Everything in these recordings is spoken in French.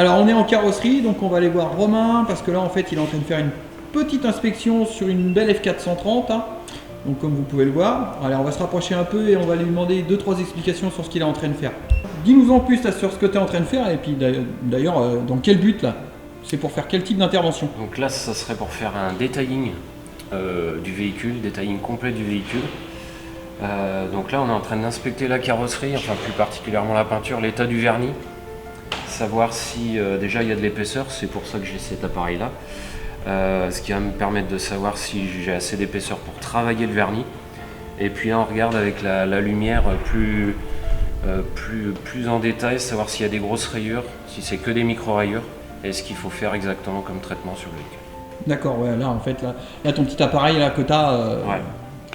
Alors on est en carrosserie, donc on va aller voir Romain parce que là en fait il est en train de faire une petite inspection sur une belle F430. Hein. Donc comme vous pouvez le voir, allez, on va se rapprocher un peu et on va lui demander 2-3 explications sur ce qu'il est en train de faire. Dis-nous en plus là, sur ce que tu es en train de faire et puis d'ailleurs dans quel but là? C'est pour faire quel type d'intervention? Donc là ça serait pour faire un detailing du véhicule, detailing complet du véhicule. Donc là on est en train d'inspecter la carrosserie, enfin plus particulièrement la peinture, l'état du vernis. Savoir si déjà il y a de l'épaisseur, c'est pour ça que j'ai cet appareil là. Ce qui va me permettre de savoir si j'ai assez d'épaisseur pour travailler le vernis. Et puis là on regarde avec la lumière plus en détail, savoir s'il y a des grosses rayures, si c'est que des micro-rayures, et ce qu'il faut faire exactement comme traitement sur le véhicule. D'accord, ouais, là en fait, là ton petit appareil là, que tu as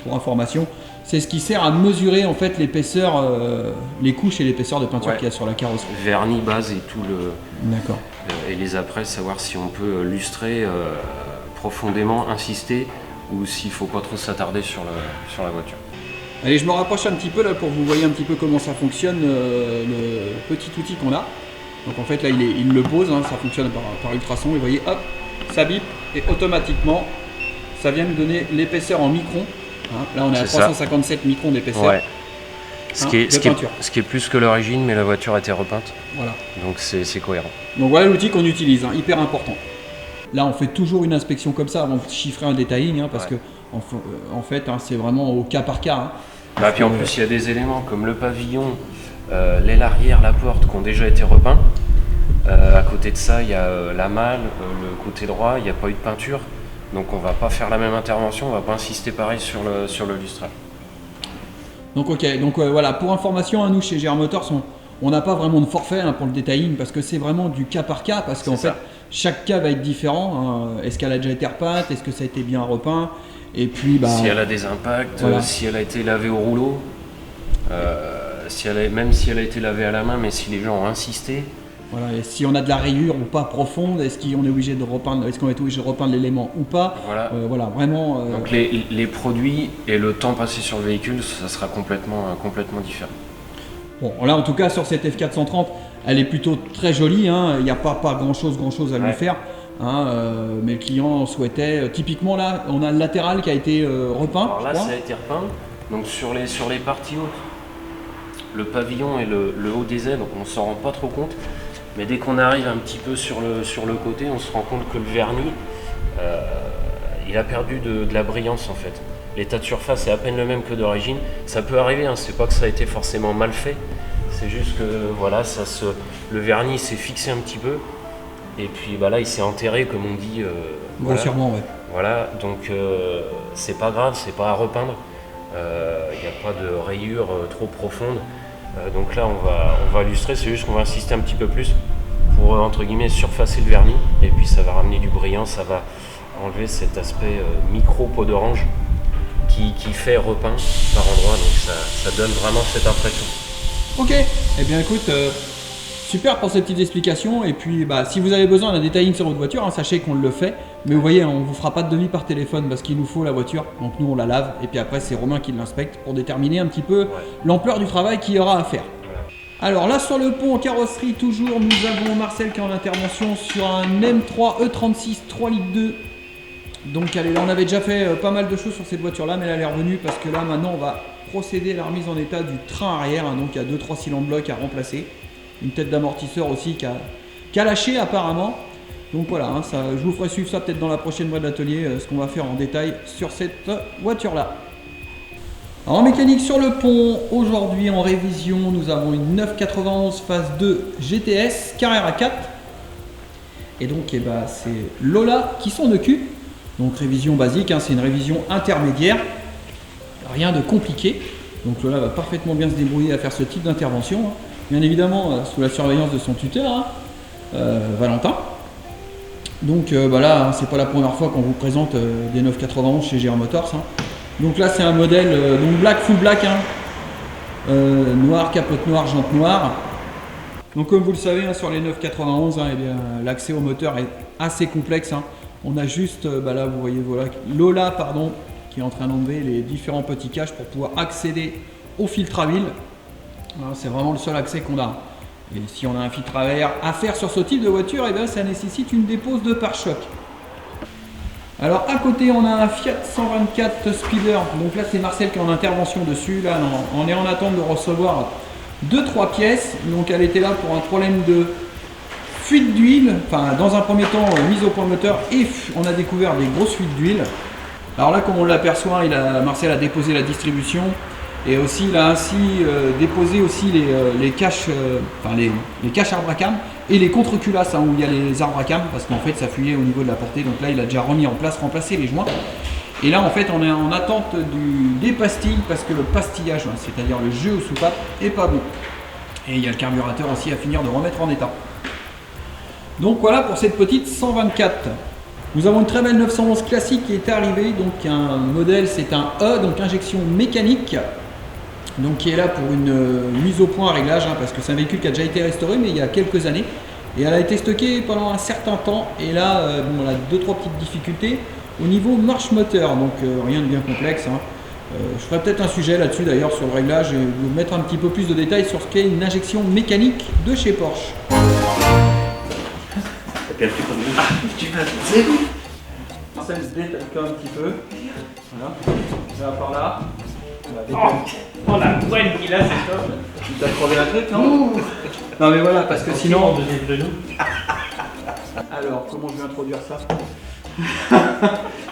pour information, c'est ce qui sert à mesurer en fait l'épaisseur, les couches et l'épaisseur de peinture qu'il y a sur la carrosserie. Vernis, base et tout le. D'accord. Et les après, savoir si on peut lustrer profondément, insister, ou s'il faut pas trop s'attarder sur la voiture. Allez, je me rapproche un petit peu là pour que vous voyez un petit peu comment ça fonctionne le petit outil qu'on a. Donc en fait là il le pose, hein, ça fonctionne par ultrason et vous voyez hop, ça bip et automatiquement ça vient nous donner l'épaisseur en microns. Hein, là on est à 357 microns d'épaisseur. Ouais. Ce qui est plus que l'origine, mais la voiture a été repeinte. Voilà. Donc c'est cohérent. Donc voilà l'outil qu'on utilise, hein, hyper important. Là on fait toujours une inspection comme ça avant de chiffrer un detailing, hein, parce que en fait hein, c'est vraiment au cas par cas. Hein, bah, puis en plus il y a des éléments comme le pavillon, l'aile arrière, la porte qui ont déjà été repeints. À côté de ça il y a la malle, le côté droit, il n'y a pas eu de peinture. Donc on va pas faire la même intervention, on va pas insister pareil sur le lustrage. Donc ok, donc voilà, pour information, à nous chez GR Motors, on n'a pas vraiment de forfait hein, pour le detailing parce que c'est vraiment du cas par cas, parce qu'en fait chaque cas va être différent. Hein. Est-ce qu'elle a déjà été repeinte, est-ce que ça a été bien repeint, et puis si elle a des impacts, si elle a été lavée au rouleau, même si elle a été lavée à la main, mais si les gens ont insisté. Voilà, et si on a de la rayure ou pas profonde, est-ce qu'on est obligé de repeindre, est-ce qu'on va être obligé de repeindre l'élément ou pas? Voilà, vraiment. Donc les produits et le temps passé sur le véhicule, ça sera complètement différent. Bon, là en tout cas sur cette F430, elle est plutôt très jolie, hein. Il n'y a pas grand chose à lui faire. Hein, mais le client souhaitait, typiquement là, on a le latéral qui a été repeint. Alors là, ça a été repeint. Donc sur les parties hautes, le pavillon et le haut des ailes, on ne s'en rend pas trop compte. Mais dès qu'on arrive un petit peu sur le côté, on se rend compte que le vernis, il a perdu de la brillance en fait. L'état de surface est à peine le même que d'origine. Ça peut arriver, hein, c'est pas que ça a été forcément mal fait. C'est juste que voilà, le vernis s'est fixé un petit peu. Et puis bah, là, il s'est enterré, comme on dit. Grossièrement, ouais. Voilà, donc c'est pas grave, c'est pas à repeindre. Il n'y a pas de rayures trop profondes. Donc là on va illustrer, c'est juste qu'on va insister un petit peu plus pour entre guillemets surfacer le vernis et puis ça va ramener du brillant, ça va enlever cet aspect micro peau d'orange qui fait repeint par endroit, donc ça donne vraiment cette impression. Ok, eh bien écoute, super pour ces petites explications et puis bah, si vous avez besoin d'un detailing sur votre voiture, hein, sachez qu'on le fait, mais vous voyez on ne vous fera pas de devis par téléphone parce qu'il nous faut la voiture, donc nous on la lave et puis après c'est Romain qui l'inspecte pour déterminer un petit peu l'ampleur du travail qu'il y aura à faire. Alors là sur le pont en carrosserie toujours, nous avons Marcel qui est en intervention sur un M3 E36 3 litres 2. Donc allez, là on avait déjà fait pas mal de choses sur cette voiture là, mais elle est revenue parce que là maintenant on va procéder à la remise en état du train arrière, hein, donc il y a 2-3 cylindres blocs à remplacer. Une tête d'amortisseur aussi qui a lâché apparemment. Donc voilà, hein, je vous ferai suivre ça peut-être dans la prochaine voie de l'atelier, ce qu'on va faire en détail sur cette voiture là. En mécanique sur le pont, aujourd'hui en révision, nous avons une 991 phase 2 GTS Carrera 4. Et donc c'est Lola qui s'en occupe. Donc révision basique, hein, c'est une révision intermédiaire. Rien de compliqué. Donc Lola va parfaitement bien se débrouiller à faire ce type d'intervention. Hein. Bien évidemment sous la surveillance de son tuteur, hein, Valentin. Donc là, c'est pas la première fois qu'on vous présente des 991 chez GR Motors. Hein. Donc là, c'est un modèle donc black, full black, hein, noir, capote noire, jante noire. Donc comme vous le savez, hein, sur les 991, hein, l'accès au moteur est assez complexe. Hein. On a juste, là vous voyez Lola qui est en train d'enlever les différents petits caches pour pouvoir accéder au filtre à huile. Voilà, c'est vraiment le seul accès qu'on a Et si on a un filtre à air à faire sur ce type de voiture, et bien ça nécessite une dépose de pare-choc. Alors à côté on a un Fiat 124 Speeder, donc là c'est Marcel qui est en intervention dessus, là on est en attente de recevoir 2-3 pièces, donc elle était là pour un problème de fuite d'huile, enfin dans un premier temps mise au point moteur et on a découvert des grosses fuites d'huile. Alors là comme on l'aperçoit, Marcel a déposé la distribution et aussi il a ainsi déposé aussi les caches, les caches arbre à cam et les contre-culasses où il y a les arbres à cam parce qu'en fait ça fuyait au niveau de la portée, donc là il a déjà remis en place, remplacé les joints. Et là en fait on est en attente des pastilles parce que le pastillage, c'est-à-dire le jeu aux soupapes, est pas bon. Et il y a le carburateur aussi à finir de remettre en état. Donc voilà pour cette petite 124. Nous avons une très belle 911 classique qui est arrivée, donc un modèle, c'est un E, donc injection mécanique, donc qui est là pour une mise au point, réglage, parce que c'est un véhicule qui a déjà été restauré, mais il y a quelques années, et elle a été stockée pendant un certain temps, et là, bon, elle a 2-3 petites difficultés au niveau marche moteur, donc rien de bien complexe. Je ferai peut-être un sujet là-dessus d'ailleurs sur le réglage et vous mettre un petit peu plus de détails sur ce qu'est une injection mécanique de chez Porsche. Tu vas c'est bon. Ça se détaille un petit peu. Voilà. Ça va par là. Oh la poêle qu'il a, c'est top. Tu t'as crevé la tête, non? Non mais voilà, parce que sinon... Alors, comment je vais introduire ça?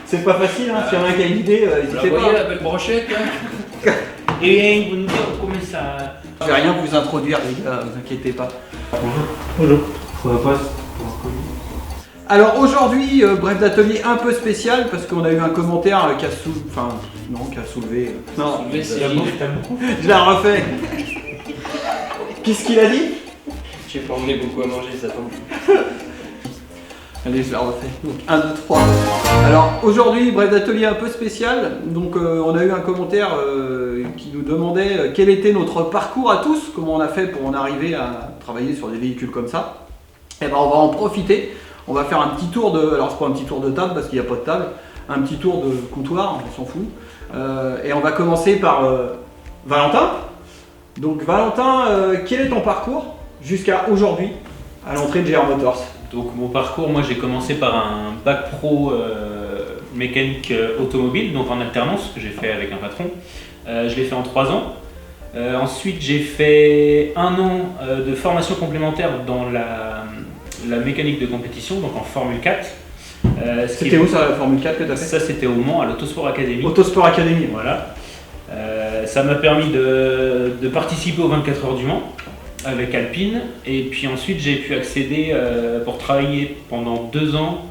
C'est pas facile, hein. S'il y en a un qui a une idée, n'hésitez pas. Vous voyez la belle brochette là. Et vous nous dire comment ça... Je vais rien vous introduire les gars, vous inquiétez pas. Bonjour. Faudra pas... Alors aujourd'hui, bref d'atelier un peu spécial parce qu'on a eu un commentaire qui a soulevé. Non, je la refais. Qu'est-ce qu'il a dit? J'ai pas emmené beaucoup à manger, ça tombe. Allez, je la refais. Donc 1, 2, 3. Alors aujourd'hui, bref d'atelier un peu spécial. Donc on a eu un commentaire qui nous demandait quel était notre parcours à tous, comment on a fait pour en arriver à travailler sur des véhicules comme ça. Et ben on va en profiter. On va faire un petit tour de, alors c'est pas un petit tour de table parce qu'il n'y a pas de table, un petit tour de comptoir, on s'en fout. Et on va commencer par Valentin. Donc Valentin, quel est ton parcours jusqu'à aujourd'hui à l'entrée de GR Motors? Donc mon parcours, moi j'ai commencé par un bac pro mécanique automobile, donc en alternance que j'ai fait avec un patron. Je l'ai fait en 3 ans. Ensuite j'ai fait 1 an de formation complémentaire dans la mécanique de compétition, donc en Formule 4. C'était où ça, la Formule 4 que tu as fait? Ça c'était au Mans, à l'Autosport Academy. Autosport Academy. Voilà. Ça m'a permis de participer aux 24 heures du Mans avec Alpine, et puis ensuite j'ai pu accéder pour travailler pendant 2 ans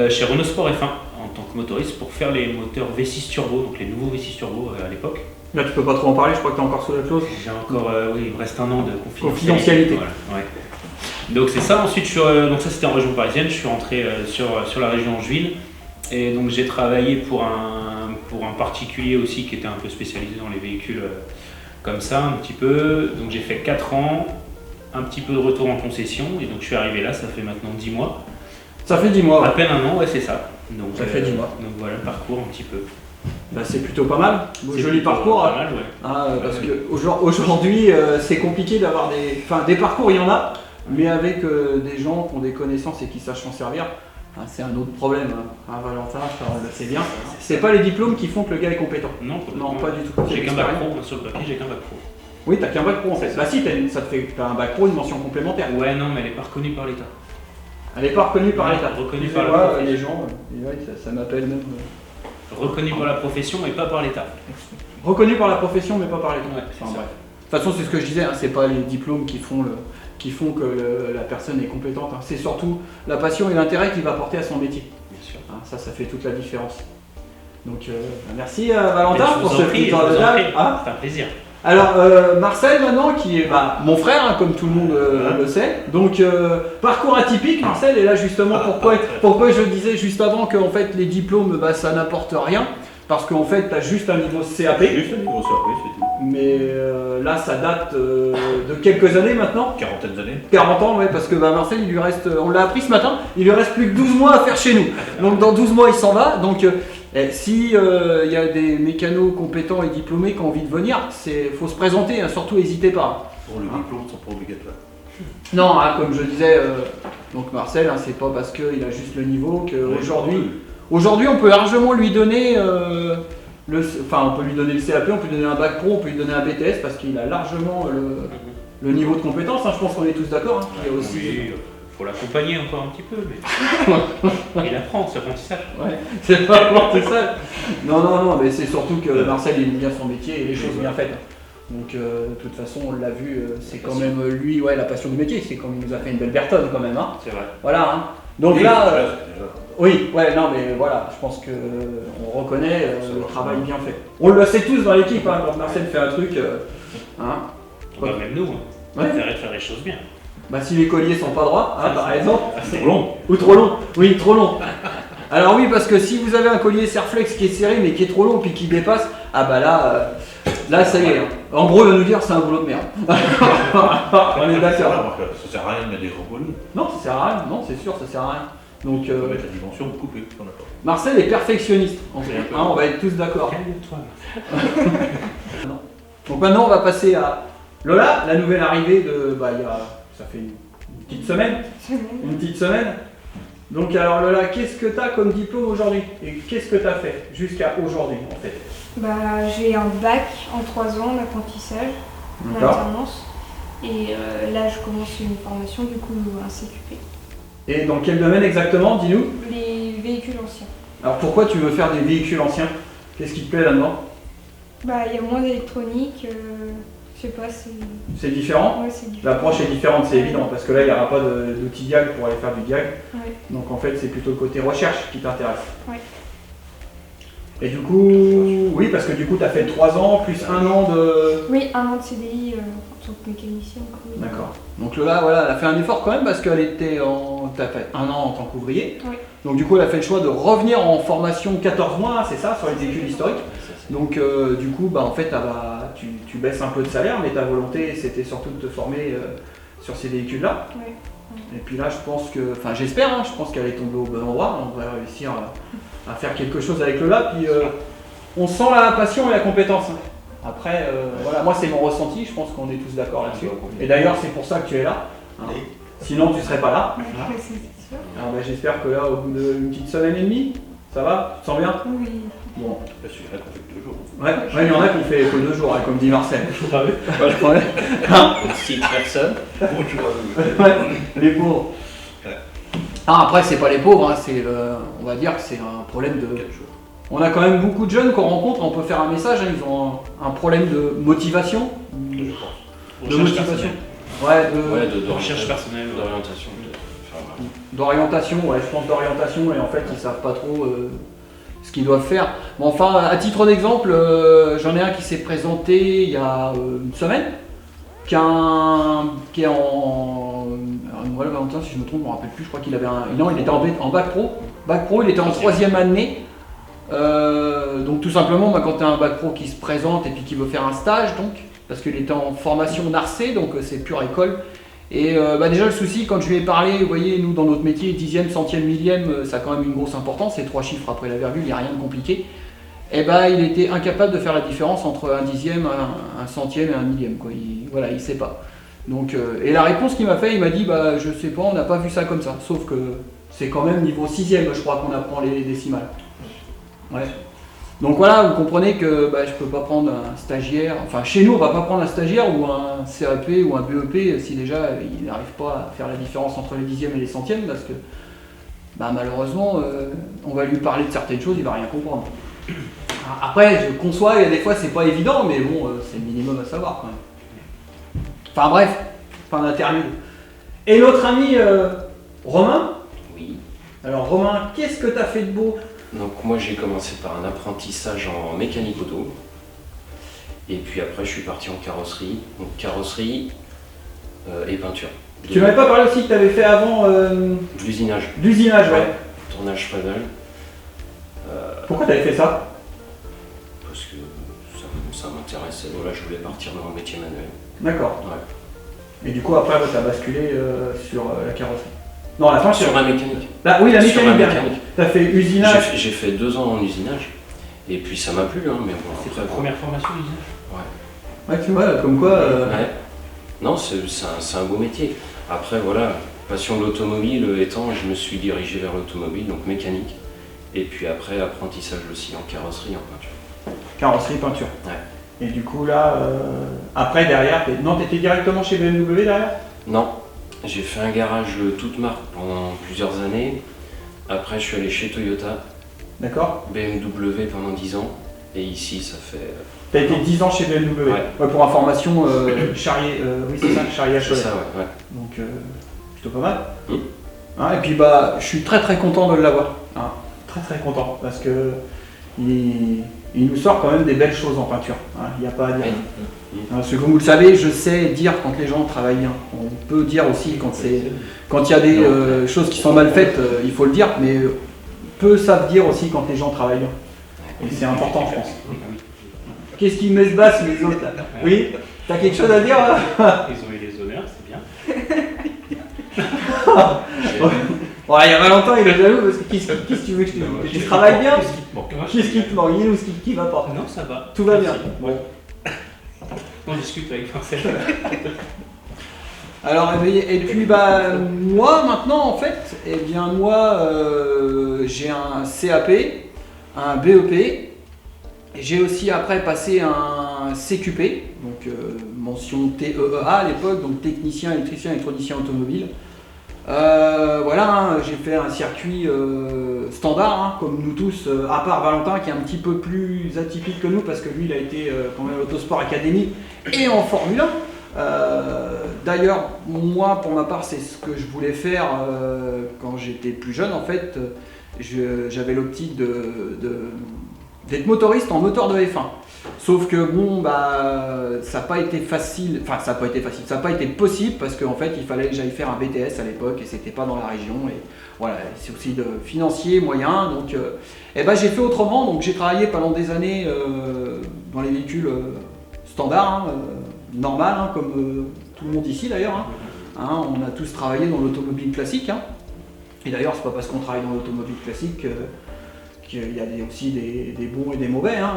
chez Renault Sport F1 en tant que motoriste pour faire les moteurs V6 turbo, donc les nouveaux V6 turbo à l'époque. Là tu peux pas trop en parler, je crois que tu es encore sous la clause. J'ai encore, oui, il me reste 1 an de confidentialité. Voilà, ouais. Donc c'est ça, ensuite donc ça c'était en région parisienne, je suis rentré sur la région Angevine, et donc j'ai travaillé pour un particulier aussi qui était un peu spécialisé dans les véhicules comme ça un petit peu. Donc j'ai fait 4 ans, un petit peu de retour en concession, et donc je suis arrivé là, ça fait maintenant 10 mois. Ça fait 10 mois. À peine 1 an, ouais c'est ça. Donc, ça fait 10 mois. Donc voilà le parcours un petit peu. Bah, c'est plutôt pas mal, joli parcours. Pas mal, ouais. Parce que aujourd'hui c'est compliqué d'avoir des parcours, il y en a, mais avec des gens qui ont des connaissances et qui sachent s'en servir, c'est un autre problème. Valentin, c'est bien. C'est pas les diplômes qui font que le gars est compétent. Non, pas du tout. J'ai qu'un bac pro, sur le papier j'ai qu'un bac pro. Oui, t'as qu'un bac pro en fait. Bah si, t'as un bac pro, une mention complémentaire. Ouais, non, mais elle n'est pas reconnue par l'État. Elle n'est pas reconnue par l'État. Reconnue par la profession. Les gens, ça m'appelle même. Reconnue par la profession et pas par l'État. Reconnue par la profession mais pas par l'État. Ouais, bref. De toute façon, c'est ce que je disais, c'est pas les diplômes qui font que la personne est compétente. C'est surtout la passion et l'intérêt qu'il va porter à son métier. Bien sûr. Ça fait toute la différence. Donc merci Valentin pour ce petit tour de table. C'est un plaisir. Alors Marcel maintenant qui est mon frère comme tout le monde le sait. Donc parcours atypique Marcel, et là justement pourquoi je disais juste avant que en fait les diplômes ça n'apporte rien. Parce qu'en fait tu as juste un niveau CAP. Juste un niveau CAP, c'est tout. Mais là ça date de quelques années maintenant. 40 d'années. 40 ans, ouais, parce que Marcel, il lui reste, on l'a appris ce matin, il lui reste plus que 12 mois à faire chez nous. Donc dans 12 mois, il s'en va. Donc si y a des mécanos compétents et diplômés qui ont envie de venir, faut se présenter, surtout n'hésitez pas. Pour le diplôme, ils sont pas obligatoires. Non, hein, comme je disais, donc Marcel, hein, c'est pas parce qu'il a juste le niveau qu'aujourd'hui on peut largement lui donner on peut lui donner le CAP, on peut lui donner un bac pro, on peut lui donner un BTS parce qu'il a largement le niveau de compétence, hein, je pense qu'on est tous d'accord. Hein. Il y a aussi... Oui, faut l'accompagner encore un petit peu, mais il apprend, c'est apprentissage. Ouais, c'est pas apprentissage. Non, mais c'est surtout que Marcel il aime bien son métier et les choses bien faites. Donc de toute façon, on l'a vu, c'est quand même lui, la passion du métier, c'est comme il nous a fait une belle Berton quand même. Hein. C'est vrai. Voilà. Hein. Donc Oui, là, oui. non, mais voilà, je pense que on reconnaît le travail bien fait. On le sait tous dans l'équipe, hein, quand Marcel fait un truc, Même nous, on préférerait faire les choses bien. Bah si les colliers sont pas droits, hein, par exemple, C'est long. ou trop long. Oui, trop long. Alors oui, parce que si vous avez un collier Serflex qui est serré mais qui est trop long puis qui dépasse, ah bah là ça y est. Hein. En gros, il va nous dire c'est un boulot de merde. On est d'accord. Ça sert à rien de mettre des gros colliers. Non, ça sert à rien. Non, c'est sûr, ça sert à rien. Donc On peut mettre la dimension coupée, on n'a pas. Marcel est perfectionniste. En fait. Hein, on va être tous d'accord. Calme-toi. Donc maintenant, on va passer à Lola, la nouvelle arrivée de. Ça fait une petite semaine. Une petite semaine. Donc alors Lola, qu'est-ce que tu as comme diplôme aujourd'hui? Et qu'est-ce que tu as fait jusqu'à aujourd'hui en fait? J'ai un bac en 3 ans d'apprentissage, en D'accord. alternance. Et là, je commence une formation, du coup, un CQP. Et dans quel domaine exactement, dis-nous? Les véhicules anciens. Alors pourquoi tu veux faire des véhicules anciens? Qu'est-ce qui te plaît là-dedans? Il y a moins d'électronique, je sais pas, C'est différent? Ouais, c'est différent. L'approche est différente, c'est évident, parce que là il n'y aura pas d'outil diag pour aller faire du diag. Ouais. Donc en fait c'est plutôt le côté recherche qui t'intéresse. Ouais. Et du coup, oui, parce que du coup tu as fait 3 ans plus 1 an de... Oui, 1 an de CDI en tant que mécanicien. D'accord. Donc Lola, voilà, elle a fait un effort quand même parce qu'elle était t'as fait 1 an en tant qu'ouvrier. Oui. Donc du coup elle a fait le choix de revenir en formation 14 mois, c'est ça, sur les véhicules historiques. Donc du coup, en fait, tu baisses un peu de salaire, mais ta volonté, c'était surtout de te former sur ces véhicules-là. Ouais. Et puis là, je pense que, j'espère, hein, je pense qu'elle est tombée au bon endroit. On va réussir à faire quelque chose avec Lola. Puis on sent la passion et la compétence. Hein. Après, voilà, moi c'est mon ressenti. Je pense qu'on est tous d'accord là-dessus. Et d'ailleurs, c'est pour ça que tu es là. Hein. Sinon, tu serais pas là. Ouais, Hein. c'est sûr. Alors, j'espère que là, au bout d'une petite semaine et demie, ça va? Tu te sens bien? Oui. Bon. Celui-là qu'on fait que 2 jours. Ouais, il y en a qui ont fait que 2 jours, hein, comme dit Marcel. Ah oui. Ouais. Hein? Si personne. Bonjour à vous. Ouais, les pauvres. Ah, après, c'est pas les pauvres, hein, on va dire que c'est un problème de. 4 jours. On a quand même beaucoup de jeunes qu'on rencontre, on peut faire un message, hein, ils ont un problème de motivation. Je pense. De Recherche motivation. personnelle. Ouais, De Recherche personnelle. d'orientation. peut-être. Enfin, voilà. d'orientation, ouais, je pense d'orientation, et en fait, ils savent pas trop ce qu'ils doivent faire. Mais enfin, à titre d'exemple, j'en ai un qui s'est présenté il y a une semaine, qui est en. Voilà, Valentin, si je me trompe, je me rappelle plus, je crois qu'il avait non, il était en bac pro. Bac pro, il était en 3e année. Donc tout simplement, quand tu as un bac pro qui se présente et puis qui veut faire un stage, donc, parce qu'il était en formation NARCE, donc c'est pure école. Et déjà le souci, quand je lui ai parlé, vous voyez, nous dans notre métier, 10e, centième, millième, ça a quand même une grosse importance, c'est 3 chiffres après la virgule, il n'y a rien de compliqué. Et il était incapable de faire la différence entre un 10e, un centième et un millième, quoi. Il sait pas. Donc, et la réponse qu'il m'a fait, il m'a dit, je sais pas, on n'a pas vu ça comme ça, sauf que c'est quand même niveau 6e, je crois qu'on apprend les décimales. Ouais. Donc voilà, vous comprenez que je peux pas prendre un stagiaire, enfin chez nous on va pas prendre un stagiaire ou un CAP ou un BEP si déjà il n'arrive pas à faire la différence entre les 10e et les centièmes parce que malheureusement on va lui parler de certaines choses, il va rien comprendre. Après je conçois, il y a des fois c'est pas évident mais bon c'est le minimum à savoir quand même. Enfin bref, fin d'interview. Et notre ami Romain. Oui. Alors Romain, qu'est-ce que tu as fait de beau? Donc moi j'ai commencé par un apprentissage en mécanique auto. Et puis après je suis parti en carrosserie. Donc carrosserie et peinture. Tu m'avais pas parlé aussi que tu avais fait avant De l'usinage. l'usinage, ouais. Tournage Fresnel. Pourquoi tu avais fait ça? Parce que ça m'intéressait. Voilà, je voulais partir dans le métier manuel. D'accord. Ouais. Et du coup après tu as basculé sur la carrosserie. Non, la peinture. Sur la mécanique. Oui, la Sur la mécanique. mécanique. Tu as fait usinage. J'ai fait 2 ans en usinage. Et puis ça m'a plu, hein, mais bon. C'est après, ta première formation, l'usinage? Ouais, tu vois, comme quoi. Ouais. Non, c'est un beau métier. Après, voilà, passion de l'automobile étant, je me suis dirigé vers l'automobile, donc mécanique. Et puis après, apprentissage aussi en carrosserie, en peinture. Carrosserie, peinture. Ouais. Et du coup là, après derrière, non, t'étais directement chez BMW derrière? Non, j'ai fait un garage toute marque pendant plusieurs années. Après, je suis allé chez Toyota, D'accord. BMW pendant 10 ans. Et ici, ça fait... T'as été 10 ans chez BMW. Ouais. Ouais, pour information, Charrier, oui c'est ça, Charrier à C'est Cholet. ça, ouais. Donc plutôt pas mal. Mm. Hein, et puis bah, je suis très content de l'avoir. Hein. Très content parce que il nous sort quand même des belles choses en peinture. Hein. Il n'y a pas à dire. Oui. Hein, parce que comme vous le savez, je sais dire quand les gens travaillent bien. On peut dire aussi quand il y a des choses qui sont mal faites, il faut le dire, mais peu savent dire aussi quand les gens travaillent bien. Et c'est important, je pense. Qu'est-ce qui me se basse les autres là? Oui, t'as quelque chose à dire là? Ils ont eu les honneurs, c'est bien. Ouais, il y a Valentin, il est jaloux parce que qu'est-ce que tu veux que je te dise? Tu travailles bien? Qu'est-ce qui te manque? Qu'est-ce qui te manque? Ou ce qui va pas? Non, ça va. Tout va bien. Merci. Bon. On discute avec Marcel. Alors, et puis bah moi maintenant en fait, eh bien moi j'ai un CAP, un BEP, et j'ai aussi après passé un CQP, donc mention TEEA à l'époque, donc technicien, électricien, électronicien automobile. Voilà, hein, j'ai fait un circuit standard, hein, comme nous tous, à part Valentin qui est un petit peu plus atypique que nous parce que lui il a été quand même à l'Autosport Academy et en Formule 1. D'ailleurs, moi pour ma part, c'est ce que je voulais faire quand j'étais plus jeune. En fait, j'avais l'optique d'être motoriste en moteur de F1. Sauf que bon, bah, ça n'a pas été facile, enfin ça n'a pas été facile, ça n'a pas été possible parce qu'en fait il fallait que j'aille faire un BTS à l'époque et c'était pas dans la région et voilà, c'est aussi de financier, moyen, donc et ben, j'ai fait autrement, donc j'ai travaillé pendant des années dans les véhicules standards, hein, normal, hein, comme tout le monde ici d'ailleurs, hein, on a tous travaillé dans l'automobile classique, hein, et d'ailleurs c'est pas parce qu'on travaille dans l'automobile classique qu'il y a aussi des bons et des mauvais. Hein.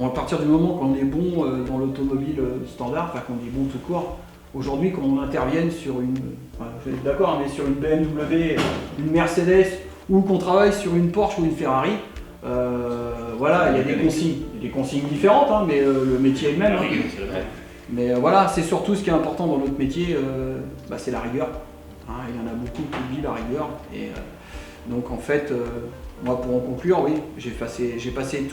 À partir du moment qu'on est bon dans l'automobile standard, enfin qu'on est bon tout court, aujourd'hui qu'on intervienne sur une, enfin, je suis d'accord, mais sur une BMW, une Mercedes, ou qu'on travaille sur une Porsche ou une Ferrari, voilà, il y a des consignes différentes, hein, mais le métier est le même. Hein. Mais voilà, c'est surtout ce qui est important dans notre métier, bah, c'est la rigueur. Hein, il y en a beaucoup qui oublient la rigueur. Et, donc en fait, moi pour en conclure, oui, j'ai passé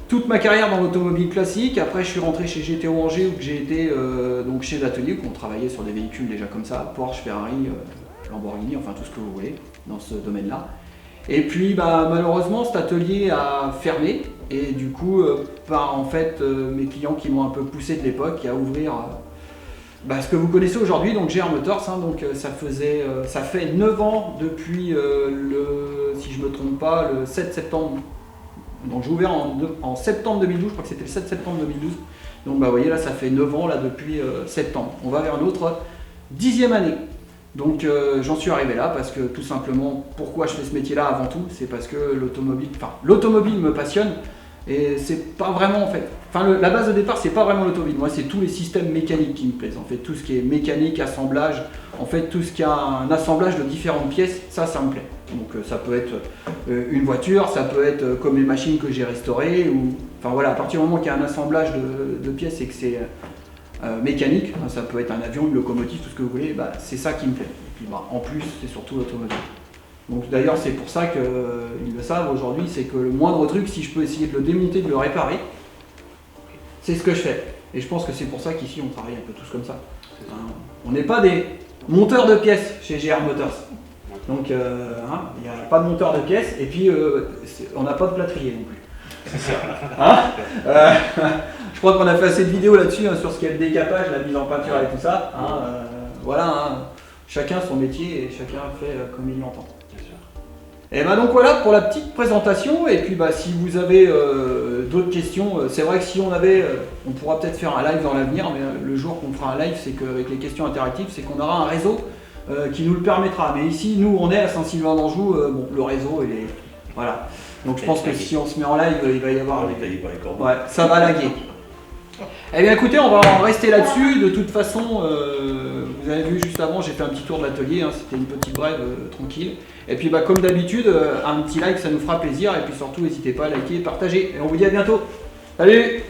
toute ma carrière dans l'automobile classique. Après je suis rentré chez GTO Angers où j'ai été donc chez l'atelier où on travaillait sur des véhicules déjà comme ça, Porsche, Ferrari, Lamborghini, enfin tout ce que vous voulez dans ce domaine-là. Et puis bah, malheureusement cet atelier a fermé et du coup par en fait mes clients qui m'ont un peu poussé de l'époque à ouvrir bah, ce que vous connaissez aujourd'hui, donc GR Motors, hein, donc ça fait 9 ans depuis si je me trompe pas, le 7 septembre. Donc j'ai ouvert en septembre 2012, je crois que c'était le 7 septembre 2012. Donc bah vous voyez là ça fait 9 ans là depuis septembre. On va vers notre 10e année. Donc j'en suis arrivé là parce que tout simplement pourquoi je fais ce métier là avant tout, c'est parce que l'automobile me passionne. Et c'est pas vraiment en fait, la base de départ c'est pas vraiment l'automobile, moi c'est tous les systèmes mécaniques qui me plaisent, en fait tout ce qui est mécanique, assemblage, en fait tout ce qui a un assemblage de différentes pièces, ça me plaît. Donc ça peut être une voiture, ça peut être comme les machines que j'ai restaurées, ou enfin voilà, à partir du moment qu'il y a un assemblage de pièces et que c'est mécanique, hein, ça peut être un avion, une locomotive, tout ce que vous voulez, bah, c'est ça qui me plaît. Et puis bah, en plus c'est surtout l'automobile. Donc d'ailleurs c'est pour ça qu'ils le savent aujourd'hui, c'est que le moindre truc, si je peux essayer de le démonter, de le réparer, c'est ce que je fais. Et je pense que c'est pour ça qu'ici on travaille un peu tous comme ça. On n'est pas des monteurs de pièces chez GR Motors. Donc il n'y a pas de monteur de pièces et puis on n'a pas de plâtrier non plus. Je crois qu'on a fait assez de vidéos là-dessus, hein, sur ce qu'est le décapage, la mise en peinture et tout ça. Voilà, hein, chacun son métier et chacun fait comme il l'entend. Et ben donc voilà pour la petite présentation, et puis bah, si vous avez d'autres questions, c'est vrai que si on pourra peut-être faire un live dans l'avenir, mais le jour qu'on fera un live, c'est qu'avec les questions interactives, c'est qu'on aura un réseau qui nous le permettra. Mais ici, nous on est à Saint-Sylvain-d'Anjou, bon, le réseau il est... Voilà. Donc je pense que si on se met en live, il va y avoir... Détaillé par les cordes. Ouais, ça va laguer. Eh bien écoutez, on va en rester là-dessus. De toute façon, vous avez vu juste avant, j'ai fait un petit tour de l'atelier, hein. C'était une petite brève tranquille. Et puis bah, comme d'habitude, un petit like, ça nous fera plaisir. Et puis surtout, n'hésitez pas à liker et partager. Et on vous dit à bientôt. Salut!